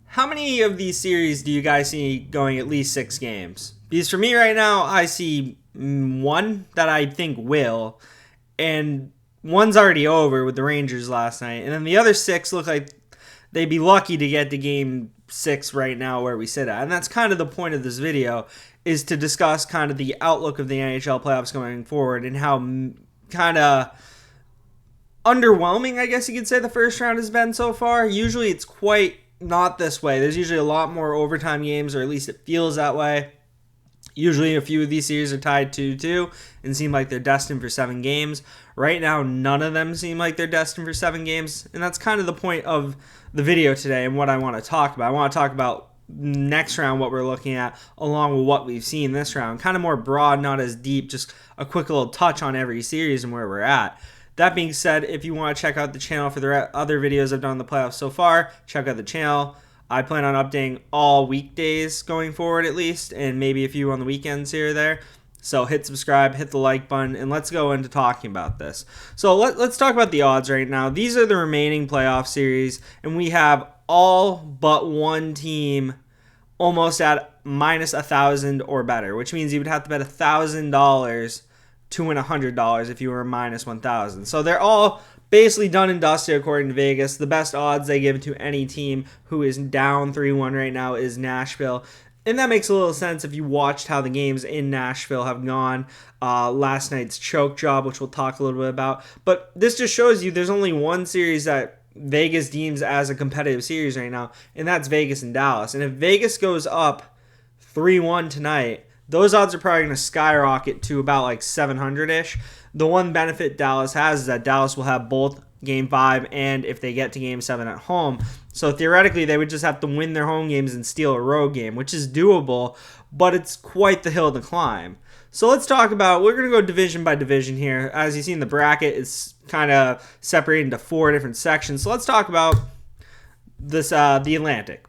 How many of these series do you guys see going at least 6 games? Because for me right now, I see one that I think will, and one's already over with the Rangers last night, and then the other 6 look like they'd be lucky to get to game 6 right now where we sit at. And that's kind of the point of this video, is to discuss kind of the outlook of the NHL playoffs going forward and how kind of underwhelming, I guess you could say, the first round has been so far. Usually it's quite not this way. There's usually a lot more overtime games, or at least it feels that way. Usually a few of these series are tied 2-2 and seem like they're destined for 7 games. Right now, none of them seem like they're destined for 7 games. And that's kind of the point of the video today and what I want to talk about. I want to talk about next round, what we're looking at, along with what we've seen this round. Kind of more broad, not as deep, just a quick little touch on every series and where we're at. That being said, if you want to check out the channel for the other videos I've done in the playoffs so far, check out the channel. I plan on updating all weekdays going forward at least, and maybe a few on the weekends here or there. So hit subscribe, hit the like button, and let's go into talking about this. So let's talk about the odds right now. These are the remaining playoff series, and we have all but one team almost at minus 1,000 or better, which means you would have to bet $1,000 to win $100 if you were minus 1,000. So they're all basically done and dusted according to Vegas. The best odds they give to any team who is down 3-1 right now is Nashville. And that makes a little sense if you watched how the games in Nashville have gone. Last night's choke job, which we'll talk a little bit about. But this just shows you there's only one series that Vegas deems as a competitive series right now, and that's Vegas and Dallas. And if Vegas goes up 3-1 tonight, those odds are probably going to skyrocket to about like 700-ish. The one benefit Dallas has is that Dallas will have both Game 5 and if they get to Game 7 at home. So theoretically, they would just have to win their home games and steal a road game, which is doable, but it's quite the hill to climb. So let's talk about, we're going to go division by division here. As you see in the bracket, it's kind of separated into 4 different sections. So let's talk about this, the Atlantic.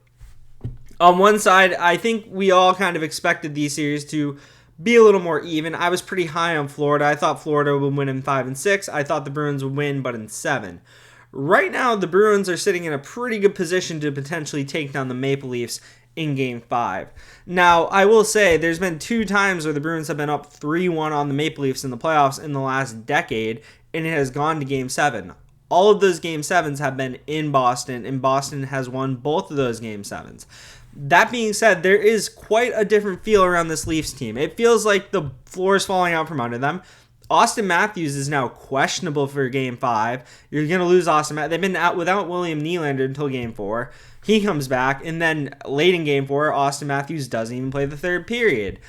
On one side, I think we all kind of expected these series to be a little more even. I was pretty high on Florida. I thought Florida would win in 5 and 6. I thought the Bruins would win, but in 7. Right now, the Bruins are sitting in a pretty good position to potentially take down the Maple Leafs in Game 5. Now, I will say there's been 2 times where the Bruins have been up 3-1 on the Maple Leafs in the playoffs in the last decade, and it has gone to Game 7. All of those Game 7s have been in Boston, and Boston has won both of those Game 7s. That being said, there is quite a different feel around this Leafs team. It feels like the floor is falling out from under them. Austin Matthews is now questionable for Game 5. You're going to lose Austin Matthews. They've been out without William Nylander until Game 4. He comes back, and then late in Game 4, Austin Matthews doesn't even play the third period.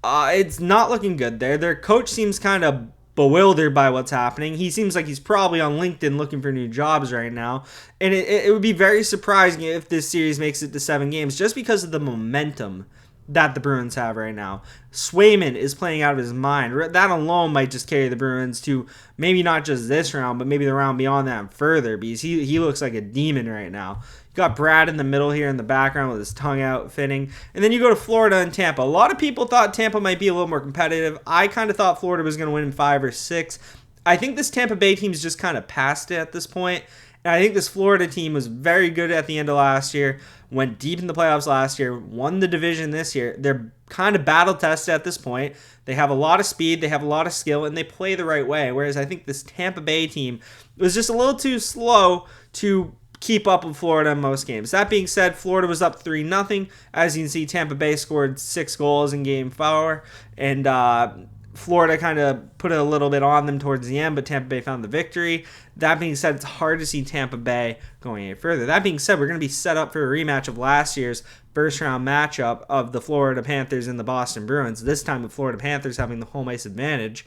It's not looking good there. Their coach seems kind of bewildered by what's happening. He seems like he's probably on LinkedIn looking for new jobs right now. And it would be very surprising if this series makes it to 7 games just because of the momentum that the Bruins have right now. Swayman is playing out of his mind. That alone might just carry the Bruins to maybe not just this round, but maybe the round beyond that and further, because he looks like a demon right now. You got Brad in the middle here in the background with his tongue out fitting. And then you go to Florida and Tampa. A lot of people thought Tampa might be a little more competitive. I kind of thought Florida was going to win in 5 or 6. I think this Tampa Bay team's just kind of past it at this point. And I think this Florida team was very good at the end of last year, went deep in the playoffs last year, won the division this year. They're kind of battle tested at this point. They have a lot of speed, they have a lot of skill, and they play the right way. Whereas I think this Tampa Bay team was just a little too slow to keep up with Florida in most games. That being said, Florida was up 3-0. As you can see, Tampa Bay scored 6 goals in Game 4, and Florida kind of put a little bit on them towards the end, but Tampa Bay found the victory. That being said, it's hard to see Tampa Bay going any further. That being said, we're going to be set up for a rematch of last year's first-round matchup of the Florida Panthers and the Boston Bruins, this time the Florida Panthers having the home ice advantage.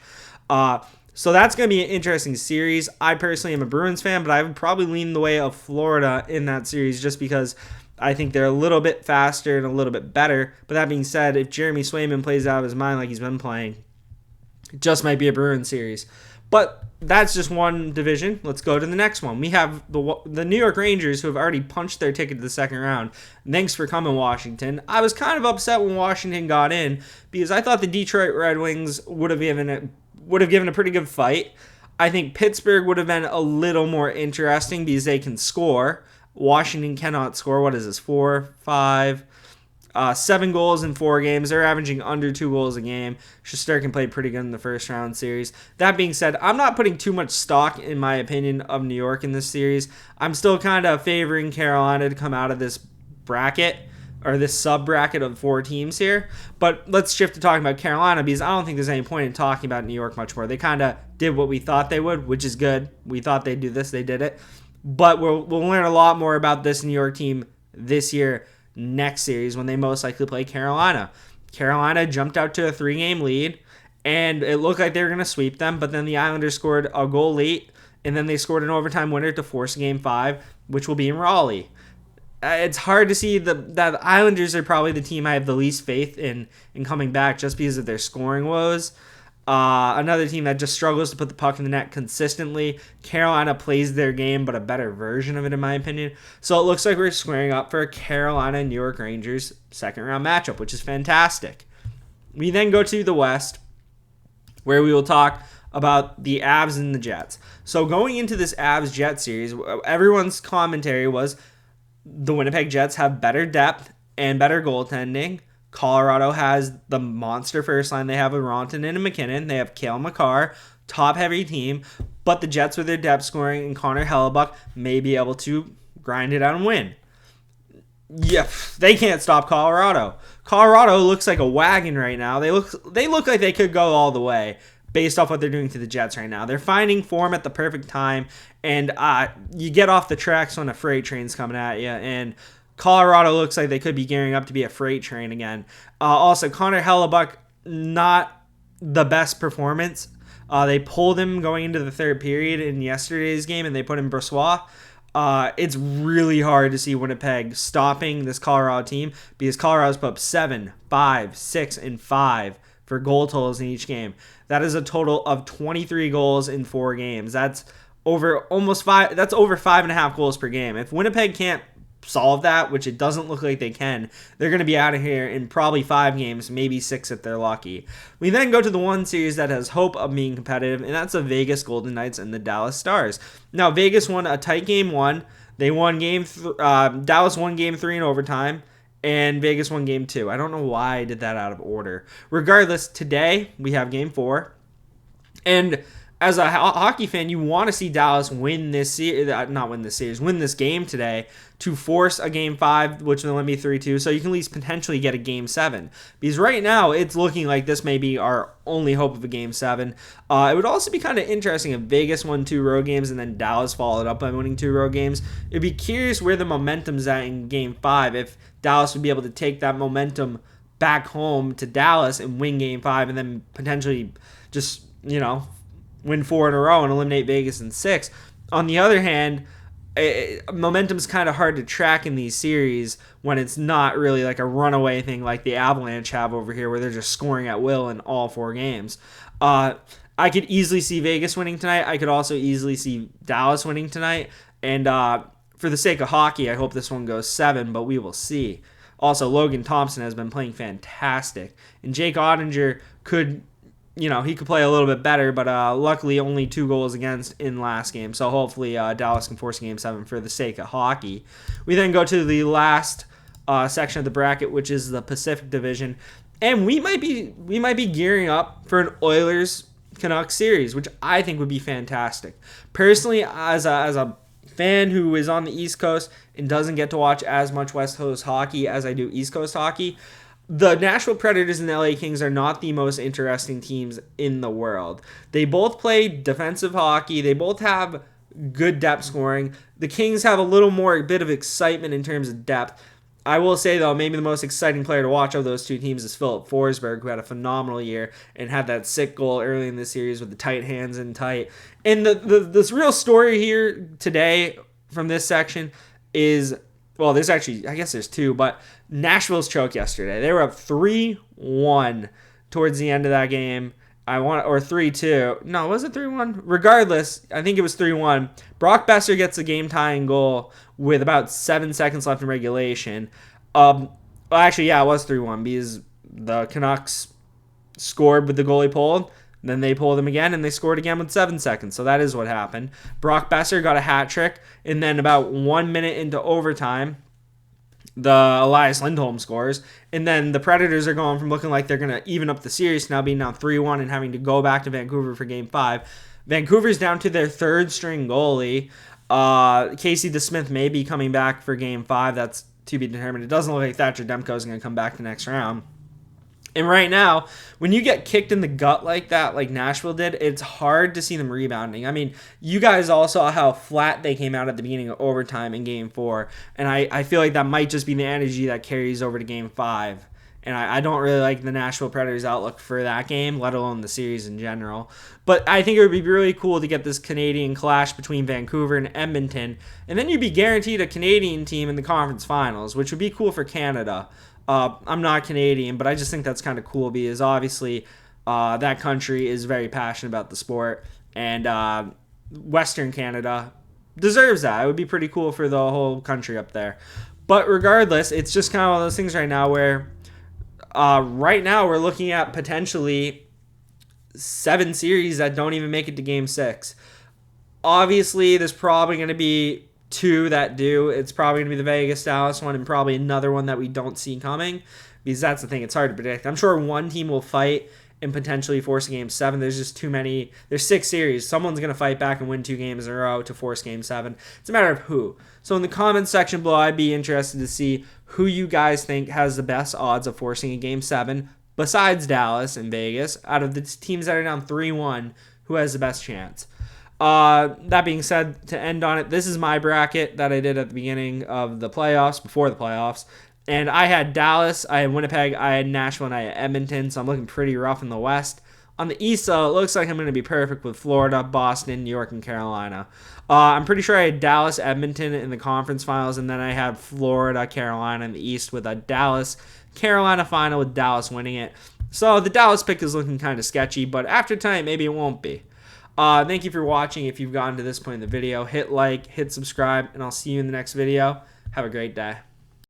So that's going to be an interesting series. I personally am a Bruins fan, but I would probably lean the way of Florida in that series just because I think they're a little bit faster and a little bit better. But that being said, if Jeremy Swayman plays out of his mind like he's been playing, it just might be a Bruins series. But that's just one division. Let's go to the next one. We have the New York Rangers, who have already punched their ticket to the second round. Thanks for coming, Washington. I was kind of upset when Washington got in because I thought the Detroit Red Wings would have given a pretty good fight. I think Pittsburgh would have been a little more interesting because they can score. Washington cannot score. What is this? 4, 5, 7 goals in 4 games. They're averaging under 2 goals a game. Shesterkin played pretty good in the first round series. That being said, I'm not putting too much stock, in my opinion, of New York in this series. I'm still kind of favoring Carolina to come out of this bracket, or this sub-bracket of 4 teams here. But let's shift to talking about Carolina, because I don't think there's any point in talking about New York much more. They kind of did what we thought they would, which is good. We thought they'd do this. They did it. But we'll learn a lot more about this New York team this year, next series, when they most likely play Carolina. Carolina jumped out to a 3-game lead, and it looked like they were going to sweep them, but then the Islanders scored a goal late, and then they scored an overtime winner to force Game 5, which will be in Raleigh. It's hard to see that the Islanders are probably the team I have the least faith in coming back, just because of their scoring woes. Another team that just struggles to put the puck in the net consistently. Carolina plays their game, but a better version of it, in my opinion. So it looks like we're squaring up for a Carolina New York Rangers second round matchup, which is fantastic. We then go to the West, where we will talk about the Avs and the Jets. So going into this Avs-Jet series, everyone's commentary was the Winnipeg Jets have better depth and better goaltending. Colorado has the monster first line. They have a Rantanen and McKinnon. They have Cale Makar, top-heavy team. But the Jets, with their depth scoring and Connor Hellebuck, may be able to grind it out and win. Yeah, they can't stop Colorado. Colorado looks like a wagon right now. They look like they could go all the way based off what they're doing to the Jets right now. They're finding form at the perfect time, and you get off the tracks when a freight train's coming at you, and Colorado looks like they could be gearing up to be a freight train again. Also, Connor Hellebuck, not the best performance. They pulled him going into the third period in yesterday's game, and they put in Brossoit. It's really hard to see Winnipeg stopping this Colorado team, because Colorado's put up 7, 5, 6, and 5 for goal totals in each game. That is a total of 23 goals in 4 games. That's over almost 5. That's over 5.5 goals per game. If Winnipeg can't solve that, which it doesn't look like they can, they're going to be out of here in probably 5 games, maybe 6 if they're lucky. We then go to the one series that has hope of being competitive, and that's the Vegas Golden Knights and the Dallas Stars. Now, Vegas won a tight game 1. They won Dallas won game 3 in overtime, and Vegas won game 2. I don't know why I did that out of order. Regardless, today we have game 4, and as a hockey fan, you want to see Dallas win this win this game today to force a game 5, which will only be 3-2, so you can at least potentially get a game 7. Because right now, it's looking like this may be our only hope of a game 7. It would also be kind of interesting if Vegas won 2 road games and then Dallas followed up by winning 2 road games. It'd be curious where the momentum's at in game 5, if Dallas would be able to take that momentum back home to Dallas and win game 5, and then potentially just, win 4 in a row and eliminate Vegas in 6. On the other hand, momentum's kind of hard to track in these series when it's not really like a runaway thing like the Avalanche have over here, where they're just scoring at will in all 4 games. I could easily see Vegas winning tonight. I could also easily see Dallas winning tonight. And for the sake of hockey, I hope this one goes 7, but we will see. Also, Logan Thompson has been playing fantastic. And Jake Ottinger could he could play a little bit better, but luckily only 2 goals against in last game. So hopefully Dallas can force game 7 for the sake of hockey. We then go to the last section of the bracket, which is the Pacific Division, and we might be gearing up for an Oilers Canucks series, which I think would be fantastic. Personally, as a fan who is on the East Coast and doesn't get to watch as much West Coast hockey as I do East Coast hockey, the Nashville Predators and the LA Kings are not the most interesting teams in the world. They both play defensive hockey. They both have good depth scoring. The Kings have a bit of excitement in terms of depth. I will say, though, maybe the most exciting player to watch of those 2 teams is Philip Forsberg, who had a phenomenal year and had that sick goal early in the series with the tight hands and tight. And this real story here today from this section is, well, there's actually, I guess there's 2, but Nashville's choke yesterday. They were up 3-1 towards the end of that game. Or 3-2. No, was it 3-1? Regardless, I think it was 3-1. Brock Besser gets a game-tying goal with about 7 seconds left in regulation. Actually, yeah, it was 3-1 because the Canucks scored with the goalie pulled. Then they pulled him again, and they scored again with 7 seconds. So that is what happened. Brock Besser got a hat trick, and then about 1 minute into overtime, the Elias Lindholm scores, and then the Predators are going from looking like they're going to even up the series to now being down 3-1 and having to go back to Vancouver for Game 5. Vancouver's down to their third-string goalie. Casey DeSmith may be coming back for Game 5. That's to be determined. It doesn't look like Thatcher Demko is going to come back the next round. And right now, when you get kicked in the gut like that, like Nashville did, it's hard to see them rebounding. I mean, you guys all saw how flat they came out at the beginning of overtime in Game 4, and I feel like that might just be the energy that carries over to Game 5. And I don't really like the Nashville Predators' outlook for that game, let alone the series in general. But I think it would be really cool to get this Canadian clash between Vancouver and Edmonton, and then you'd be guaranteed a Canadian team in the conference finals, which would be cool for Canada. I'm not Canadian, but I just think that's kind of cool because obviously that country is very passionate about the sport, and Western Canada deserves that. It would be pretty cool for the whole country up there. But regardless, it's just kind of one of those things right now where right now we're looking at potentially 7 series that don't even make it to Game 6. Obviously, there's probably going to be 2 that do. It's probably going to be the Vegas-Dallas one and probably another one that we don't see coming, because that's the thing. It's hard to predict. I'm sure one team will fight and potentially force a Game 7. There's just too many. There's 6 series. Someone's going to fight back and win 2 games in a row to force Game 7. It's a matter of who. So in the comments section below, I'd be interested to see who you guys think has the best odds of forcing a Game 7 besides Dallas and Vegas. Out of the teams that are down 3-1, who has the best chance? That being said, to end on it, this is my bracket that I did at the beginning of the playoffs, before the playoffs. And I had Dallas, I had Winnipeg, I had Nashville, and I had Edmonton, so I'm looking pretty rough in the West. On the East, though, it looks like I'm going to be perfect with Florida, Boston, New York, and Carolina. I'm pretty sure I had Dallas, Edmonton in the conference finals, and then I had Florida, Carolina in the East with a Dallas-Carolina final with Dallas winning it. So the Dallas pick is looking kind of sketchy, but after tonight, maybe it won't be. Thank you for watching. If you've gotten to this point in the video, hit like, hit subscribe, and I'll see you in the next video. Have a great day.